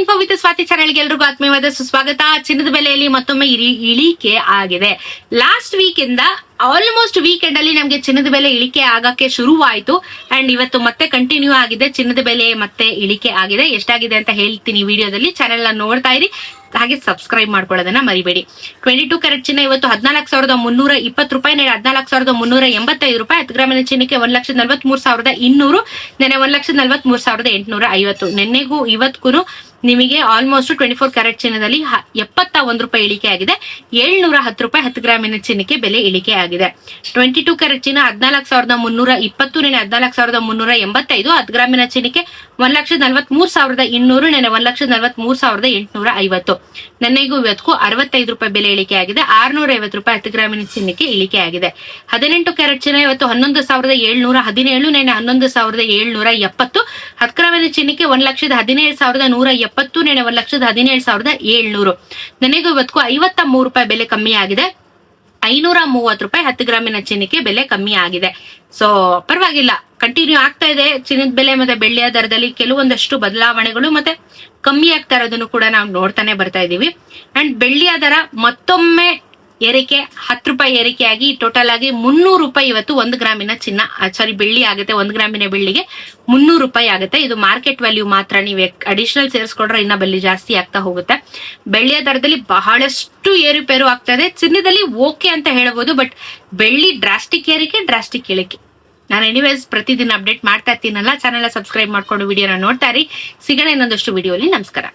Info with Swati ಚಾನೆಲ್ಗೆ ಎಲ್ರಿಗೂ ಆತ್ಮೀಯವಾದ ಸುಸ್ವಾಗತ. ಚಿನ್ನದ ಬೆಲೆಯಲ್ಲಿ ಮತ್ತೊಮ್ಮೆ ಇಳಿಕೆ ಆಗಿದೆ. ಲಾಸ್ಟ್ ವೀಕ್ ಇಂದ ಆಲ್ಮೋಸ್ಟ್ ವೀಕೆಂಡ್ ಅಲ್ಲಿ ನಮಗೆ ಚಿನ್ನದ ಬೆಲೆ ಇಳಿಕೆ ಆಗಕ್ಕೆ ಶುರುವಾಯಿತು ಅಂಡ್ ಇವತ್ತು ಮತ್ತೆ ಕಂಟಿನ್ಯೂ ಆಗಿದೆ. ಚಿನ್ನದ ಬೆಲೆ ಮತ್ತೆ ಇಳಿಕೆ ಆಗಿದೆ. ಎಷ್ಟಾಗಿದೆ ಅಂತ ಹೇಳ್ತೀನಿ ವಿಡಿಯೋದಲ್ಲಿ. ಚಾನೆಲ್ ನೋಡ್ತಾ ಇರಿ, ಹಾಗೆ ಸಬ್ಸ್ಕ್ರೈಬ್ ಮಾಡ್ಕೊಳ್ಳೋದನ್ನ ಮರಿಬೇಡಿ. 22 ಕ್ಯಾರೆಟ್ ಚಿನ್ನ ಇವತ್ತು 14,320 ರೂಪಾಯಿ, 14,385 ರೂಪಾಯಿ. 10 ಗ್ರಾಮಿನ ಚಿನ್ನಕ್ಕೆ 1,43,200, ನೆನೆ 1,43,850. ನೆನ್ನೆಗೂ ಇವತ್ಗೂ ನಿಮಗೆ ಆಲ್ಮೋಸ್ಟ್ 24 ಕ್ಯಾರೆಟ್ ಚಿನ್ನದಲ್ಲಿ 71 ರೂಪಾಯಿ ಇಳಿಕೆ ಆಗಿದೆ. 710 ರೂಪಾಯಿ 10 ಗ್ರಾಮಿನ ಚಿನ್ನಕ್ಕೆ ಬೆಲೆ ಇಳಿಕೆ ಆಗಿದೆ. 22 ಕ್ಯಾರೆಟ್ ಚಿನ್ನ 14,320, ನೆನೆ 14,385. 10 ಗ್ರಾಮಿನ ಚಿನ್ನಕ್ಕೆ 1,43,200, ನೆನೆ 1,43,850. ನೆನ್ನೆಗೂ ಇವತ್ತಿಗೂ 65 ರೂಪಾಯಿ ಬೆಲೆ ಇಳಿಕೆ ಆಗಿದೆ. 650 ರೂಪಾಯಿ 10 ಗ್ರಾಮಿನ ಚಿನ್ನಕ್ಕೆ ಇಳಿಕೆ ಆಗಿದೆ. 18 ಕ್ಯಾರೆಟ್ ಚಿನ್ನ ಇವತ್ತು 11,717, ನೆನೆ 11,770. 10 ಗ್ರಾಮಿನ ಚಿನ್ನಕ್ಕೆ 1,17,170, ನೆನೆ 1,17,700. ನೆನೆಗೂ ಇವತ್ತಿಗೂ 53 ರೂಪಾಯಿ ಬೆಲೆ ಕಮ್ಮಿ ಆಗಿದೆ. 530 ರೂಪಾಯಿ 10 ಗ್ರಾಮಿನ ಚಿನ್ನಕ್ಕೆ ಬೆಲೆ ಕಮ್ಮಿ ಆಗಿದೆ. ಸೊ ಪರವಾಗಿಲ್ಲ, ಕಂಟಿನ್ಯೂ ಆಗ್ತಾ ಇದೆ ಚಿನ್ನದ ಬೆಲೆ ಮತ್ತೆ ಬೆಳ್ಳಿಯ ದರದಲ್ಲಿ ಕೆಲವೊಂದಷ್ಟು ಬದಲಾವಣೆಗಳು ಮತ್ತೆ ಕಮ್ಮಿ ಆಗ್ತಾ ಇರೋದನ್ನು ಕೂಡ ನಾವು ನೋಡ್ತಾನೆ ಬರ್ತಾ ಇದೀವಿ. ಅಂಡ್ ಬೆಳ್ಳಿಯ ದರ ಮತ್ತೊಮ್ಮೆ ಏರಿಕೆ, 10 ರೂಪಾಯಿ ಏರಿಕೆಯಾಗಿ ಟೋಟಲ್ ಆಗಿ 300 ರೂಪಾಯಿ ಇವತ್ತು 1 ಗ್ರಾಮಿನ ಚಿನ್ನ ಬೆಳ್ಳಿ ಆಗುತ್ತೆ. 1 ಗ್ರಾಮಿನ ಬೆಳ್ಳಿಗೆ 300 ರೂಪಾಯಿ ಆಗುತ್ತೆ. ಇದು ಮಾರ್ಕೆಟ್ ವ್ಯಾಲ್ಯೂ ಮಾತ್ರ. ನೀವು ಅಡಿಷನಲ್ ಸೇರಿಸ್ಕೊಂಡ್ರೆ ಇನ್ನ ಬೆಳ್ಳಿ ಜಾಸ್ತಿ ಆಗ್ತಾ ಹೋಗುತ್ತೆ. ಬೆಳ್ಳಿಯ ದರದಲ್ಲಿ ಬಹಳಷ್ಟು ಏರುಪೇರು ಆಗ್ತಾ ಇದೆ. ಚಿನ್ನದಲ್ಲಿ ಓಕೆ ಅಂತ ಹೇಳ್ಬೋದು, ಬಟ್ ಬೆಳ್ಳಿ ಡ್ರಾಸ್ಟಿಕ್ ಏರಿಕೆ, ಡ್ರಾಸ್ಟಿಕ್ ಇಳಿಕೆ. ನಾನು ಎನಿವೇಸ್ ಪ್ರತಿದಿನ ಅಪ್ಡೇಟ್ ಮಾಡ್ತಾ ಇರ್ತೀನಲ್ಲ, ಚಾನೆಲ್ ಸಬ್ಸ್ಕ್ರೈಬ್ ಮಾಡ್ಕೊಂಡು ವಿಡಿಯೋನ ನೋಡ್ತಾ ಇರಿ. ಸಿಗೋಣ ಇನ್ನೊಂದಷ್ಟು ವಿಡಿಯೋಲಿ. ನಮಸ್ಕಾರ.